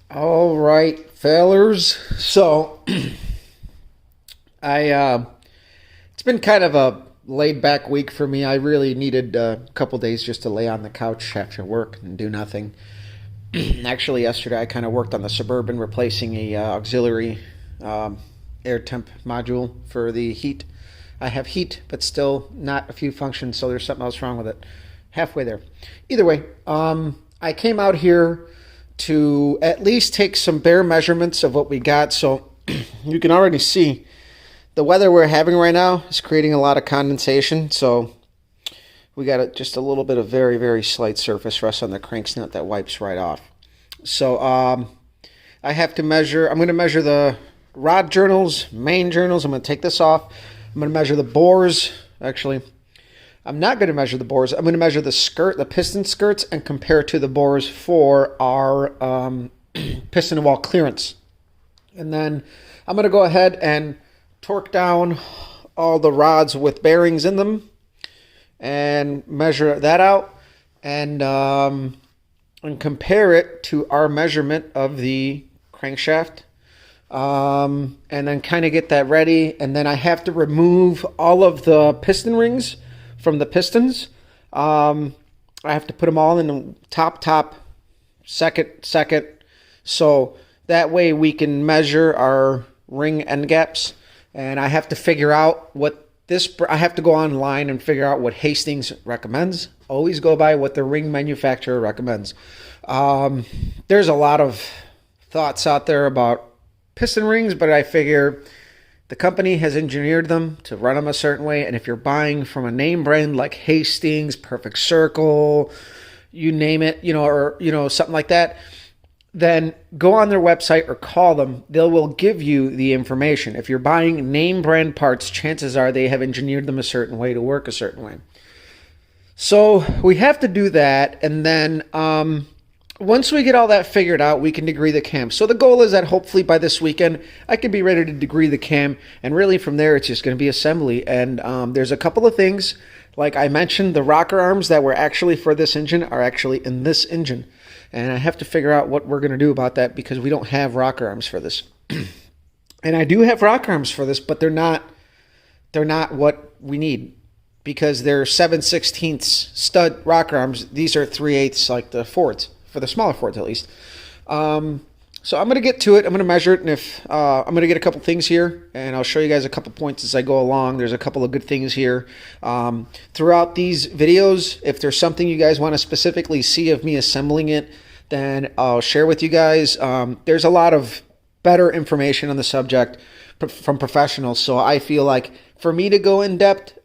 All right, fellers. So, it's been kind of a laid back week for me. I really needed a couple days just to lay on the couch after work and do nothing. Actually, yesterday I kind of worked on the Suburban, replacing a auxiliary um, air temp module for the heat. I have heat, but still not a few functions, so there's something else wrong with it. Halfway there. Either way, I came out here to at least take some bare measurements of what we got. So you can already see the weather we're having right now is creating a lot of condensation. So we got just a little bit of very, very slight surface rust on the crank nut that wipes right off. So I have to measure, I'm going to measure the rod journals, main journals. I'm going to take this off. I'm going to measure the bores. Actually, I'm not going to measure the bores. I'm going to measure the piston skirts, and compare it to the bores for our piston wall clearance. And then I'm going to go ahead and torque down all the rods with bearings in them and measure that out, and compare it to our measurement of the crankshaft, and then kind of get that ready. And then I have to remove all of the piston rings from the pistons. I have to put them all in the top, second, so that way we can measure our ring end gaps. And I have to figure out what I have to go online and figure out what Hastings recommends. Always go by what the ring manufacturer recommends. There's a lot of thoughts out there about piston rings, but I figure the company has engineered them to run them a certain way. And if you're buying from a name brand like Hastings, Perfect Circle, you name it, or something like that, then go on their website or call them. They will give you the information. If you're buying name brand parts, chances are they have engineered them a certain way to work a certain way. So we have to do that. And then once we get all that figured out, we can degree the cam. So the goal is that hopefully by this weekend, I can be ready to degree the cam. And really from there, it's just going to be assembly. And there's a couple of things. Like I mentioned, the rocker arms that were actually for this engine are actually in this engine. And I have to figure out what we're going to do about that, because we don't have rocker arms for this. And I do have rocker arms for this, but they're not what we need, because they're 7/16 stud rocker arms. These are 3/8 like the Fords, for the smaller Fords at least. So I'm going to get to it. I'm going to measure it, and if I'm going to get a couple things here, and I'll show you guys a couple points as I go along. There's a couple of good things here. Throughout these videos, if there's something you guys want to specifically see of me assembling it, then I'll share with you guys. There's a lot of better information on the subject from professionals, so I feel like for me to go in depth,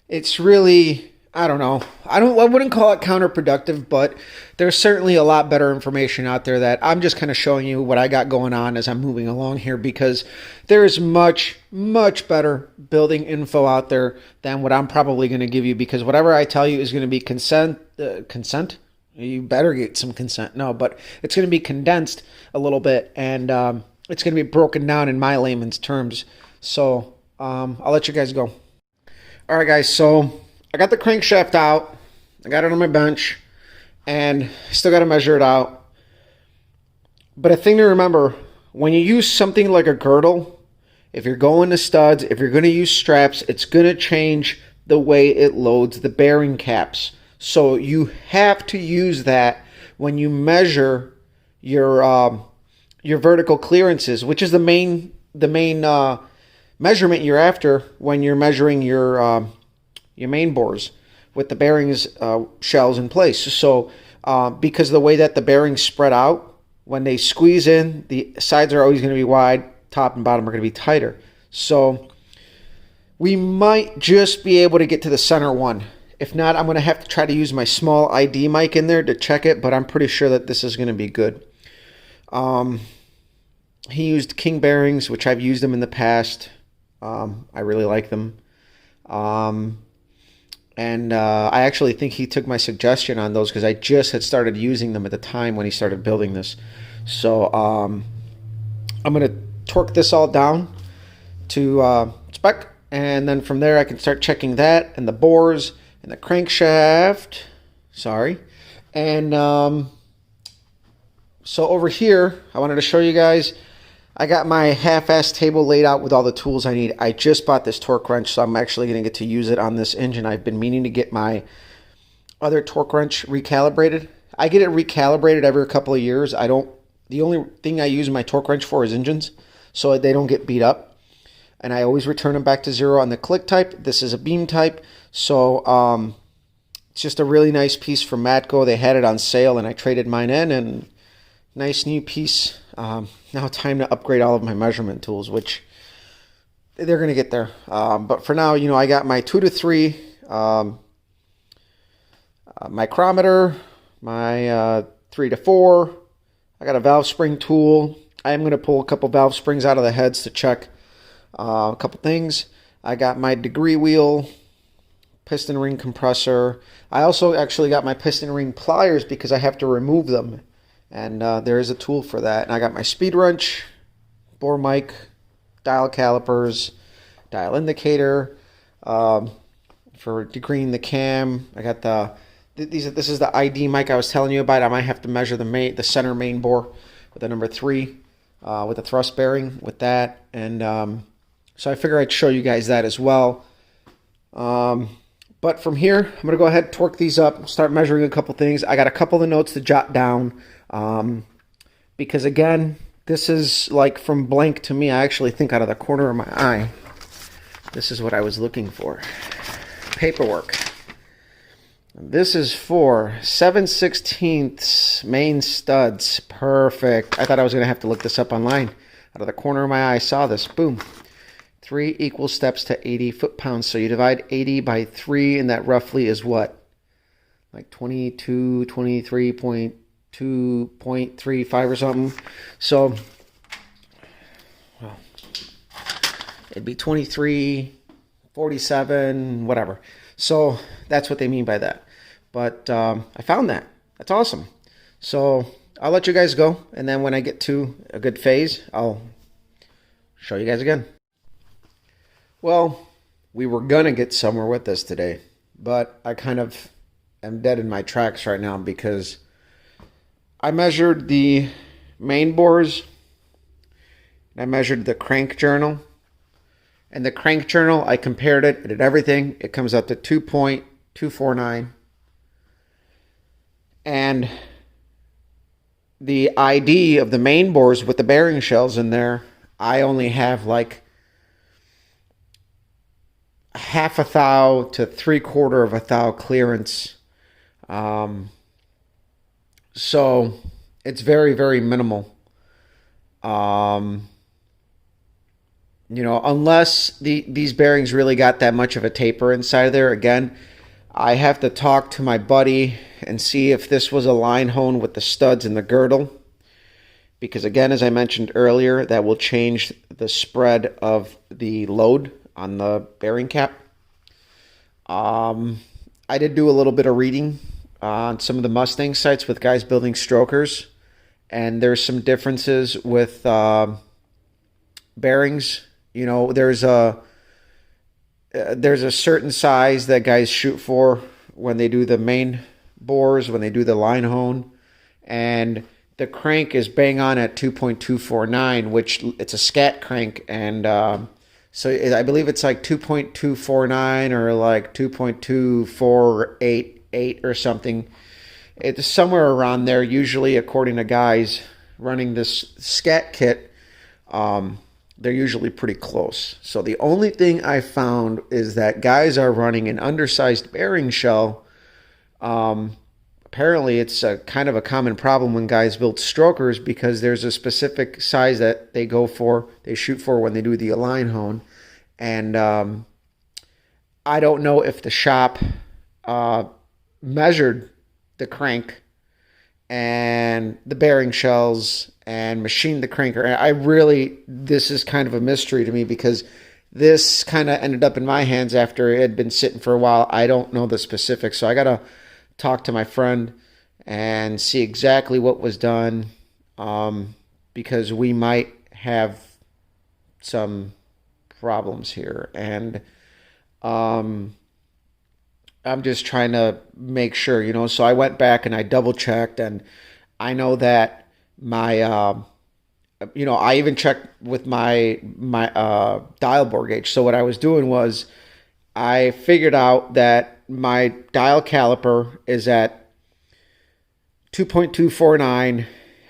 it's really, I don't know. I wouldn't call it counterproductive, but there's certainly a lot better information out there that I'm just kind of showing you what I got going on as I'm moving along here, because there is much, much better building info out there than what I'm probably going to give you, because whatever I tell you is going to be consent. You better get some consent. No, but it's going to be condensed a little bit, and it's going to be broken down in my layman's terms. So I'll let you guys go. All right, guys. So I got the crankshaft out. I got it on my bench, and still got to measure it out. But a thing to remember, when you use something like a girdle, if you're going to studs, if you're going to use straps, it's going to change the way it loads the bearing caps. So you have to use that when you measure your vertical clearances, which is the main measurement you're after when you're measuring your main bores with the bearings shells in place. So because of the way that the bearings spread out, when they squeeze in, the sides are always going to be wide, top and bottom are going to be tighter. So we might just be able to get to the center one. If not, I'm going to have to try to use my small ID mic in there to check it, but I'm pretty sure that this is going to be good. He used King bearings, which I've used them in the past. I really like them. And I actually think he took my suggestion on those, because I just had started using them at the time when he started building this. So I'm going to torque this all down to spec, and then from there I can start checking that and the bores and the crankshaft. Sorry. And So over here, I wanted to show you guys, I got my half-ass table laid out with all the tools I need. I just bought this torque wrench, so I'm actually going to get to use it on this engine. I've been meaning to get my other torque wrench recalibrated. I get it recalibrated every couple of years. The only thing I use my torque wrench for is engines, so they don't get beat up. And I always return them back to zero on the click type. This is a beam type, so it's just a really nice piece from Matco. They had it on sale, and I traded mine in, and nice new piece. Now time to upgrade all of my measurement tools, which they're going to get there. But for now, I got my 2 to 3 micrometer, my 3 to 4. I got a valve spring tool. I am going to pull a couple valve springs out of the heads to check a couple things. I got my degree wheel, piston ring compressor. I also actually got my piston ring pliers because I have to remove them. And there is a tool for that. And I got my speed wrench, bore mic, dial calipers, dial indicator for degreeing the cam. I got this is the ID mic I was telling you about. I might have to measure the center main bore with the number 3 with the thrust bearing with that. And so I figure I'd show you guys that as well. But from here, I'm going to go ahead and torque these up, start measuring a couple things. I got a couple of notes to jot down because, again, this is like from blank to me. I actually think out of the corner of my eye. This is what I was looking for. Paperwork. This is for 7/16 main studs. Perfect. I thought I was going to have to look this up online. Out of the corner of my eye, I saw this. Boom. 3 equal steps to 80 foot-pounds. So you divide 80 by 3, and that roughly is what? Like 23.35 or something. So, well, it'd be 23.47, whatever. So that's what they mean by that. But I found that. That's awesome. So I'll let you guys go, and then when I get to a good phase, I'll show you guys again. Well, we were going to get somewhere with this today, but I kind of am dead in my tracks right now because I measured the main bores, and I measured the crank journal. And the crank journal, I compared it, I did everything. It comes up to 2.249. And the ID of the main bores with the bearing shells in there, I only have like half a thou to 3/4 of a thou clearance. So it's very, very minimal. Unless these bearings really got that much of a taper inside of there. Again, I have to talk to my buddy and see if this was a line hone with the studs and the girdle. Because again, as I mentioned earlier, that will change the spread of the load on the bearing cap. I did do a little bit of reading on some of the Mustang sites with guys building strokers. And there's some differences with bearings. There's a certain size that guys shoot for when they do the main bores, when they do the line hone, and the crank is bang on at 2.249, which it's a scat crank, and so I believe it's like 2.249 or like 2.2488 or something. It's somewhere around there, usually according to guys running this scat kit. They're usually pretty close. So the only thing I found is that guys are running an undersized bearing shell. Apparently it's a kind of a common problem when guys build strokers because there's a specific size that they shoot for when they do the align hone. And I don't know if the shop measured the crank and the bearing shells and machined the cranker. This is kind of a mystery to me because this kind of ended up in my hands after it had been sitting for a while. I don't know the specifics, so I got to talk to my friend and see exactly what was done because we might have some problems here. And I'm just trying to make sure, so I went back and I double checked, and I know that my I even checked with my dial bore gauge. So what I was doing was I figured out that my dial caliper is at 2.249,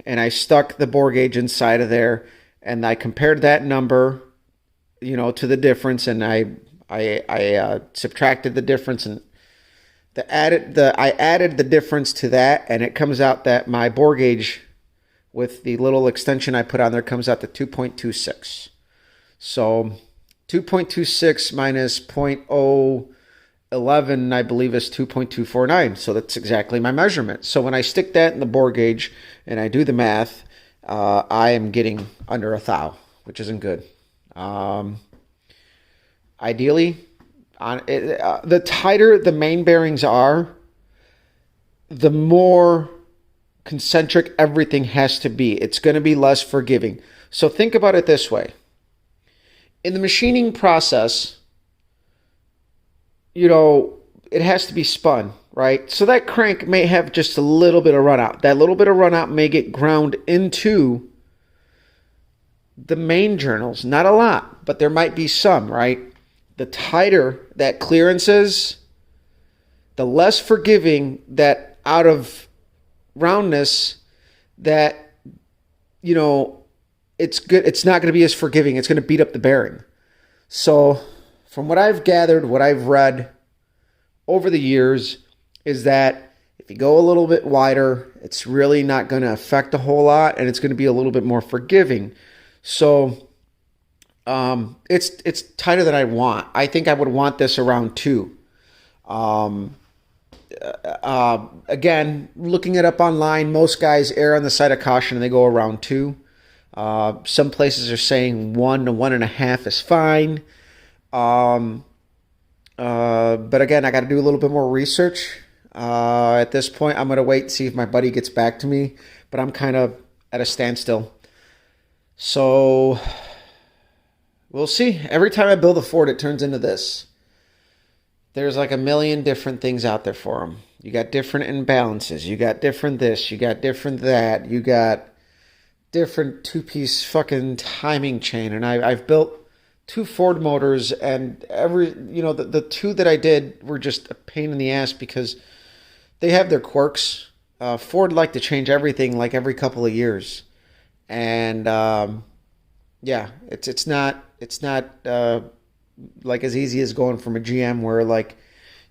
and I stuck the bore gauge inside of there, and I compared that number, to the difference, and I subtracted the difference, and I added the difference to that, and it comes out that my bore gauge with the little extension I put on there comes out to 2.26. So 2.26 minus 0.011, I believe, is 2.249. So that's exactly my measurement. So when I stick that in the bore gauge and I do the math, I am getting under a thou, which isn't good. Ideally, the tighter the main bearings are, the more concentric everything has to be. It's going to be less forgiving. So think about it this way. In the machining process, it has to be spun, right? So that crank may have just a little bit of run out. That little bit of run out may get ground into the main journals. Not a lot, but there might be some, right? The tighter that clearance is, the less forgiving that out of roundness that, it's good. It's not going to be as forgiving. It's going to beat up the bearing. So from what I've gathered, what I've read over the years is that if you go a little bit wider, it's really not going to affect a whole lot, and it's going to be a little bit more forgiving. So it's tighter than I want. I think I would want this around 2. Again, looking it up online, most guys err on the side of caution and they go around 2. Some places are saying 1 to 1.5 is fine. But again, I got to do a little bit more research. At this point, I'm going to wait and see if my buddy gets back to me, but I'm kind of at a standstill. So we'll see. Every time I build a Ford, it turns into this. There's like a million different things out there for them. You got different imbalances. You got different this. You got different that. You got different two-piece fucking timing chain. And I've built 2 Ford motors, and the 2 that I did were just a pain in the ass because they have their quirks. Ford like to change everything like every couple of years. And it's not like as easy as going from a GM where the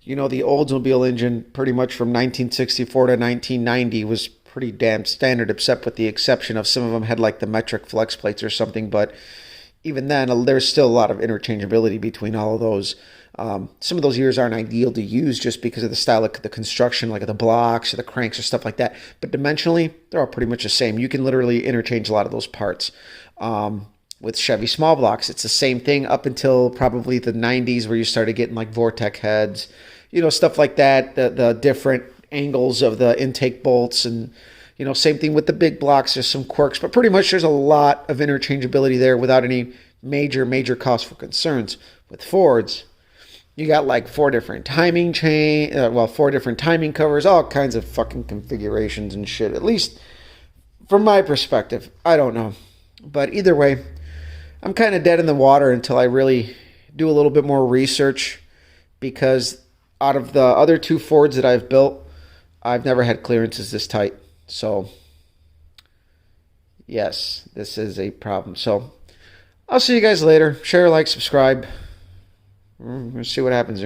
Oldsmobile engine pretty much from 1964 to 1990 was pretty damn standard, except with the exception of some of them had like the metric flex plates or something. But even then, there's still a lot of interchangeability between all of those. Some of those years aren't ideal to use just because of the style of the construction, like the blocks or the cranks or stuff like that. But dimensionally, they're all pretty much the same. You can literally interchange a lot of those parts. With Chevy small blocks, it's the same thing up until probably the 90s where you started getting like Vortec heads, stuff like that, the different angles of the intake bolts, and same thing with the big blocks. There's some quirks, but pretty much there's a lot of interchangeability there without any major cause for concerns. With Fords, you got like 4 different timing 4 different timing covers, all kinds of fucking configurations and shit, at least from my perspective. I don't know, but either way, I'm kind of dead in the water until I really do a little bit more research, because out of the other 2 Fords that I've built, I've never had clearances this tight. So yes, this is a problem. So I'll see you guys later. Share, like, subscribe. We'll see what happens.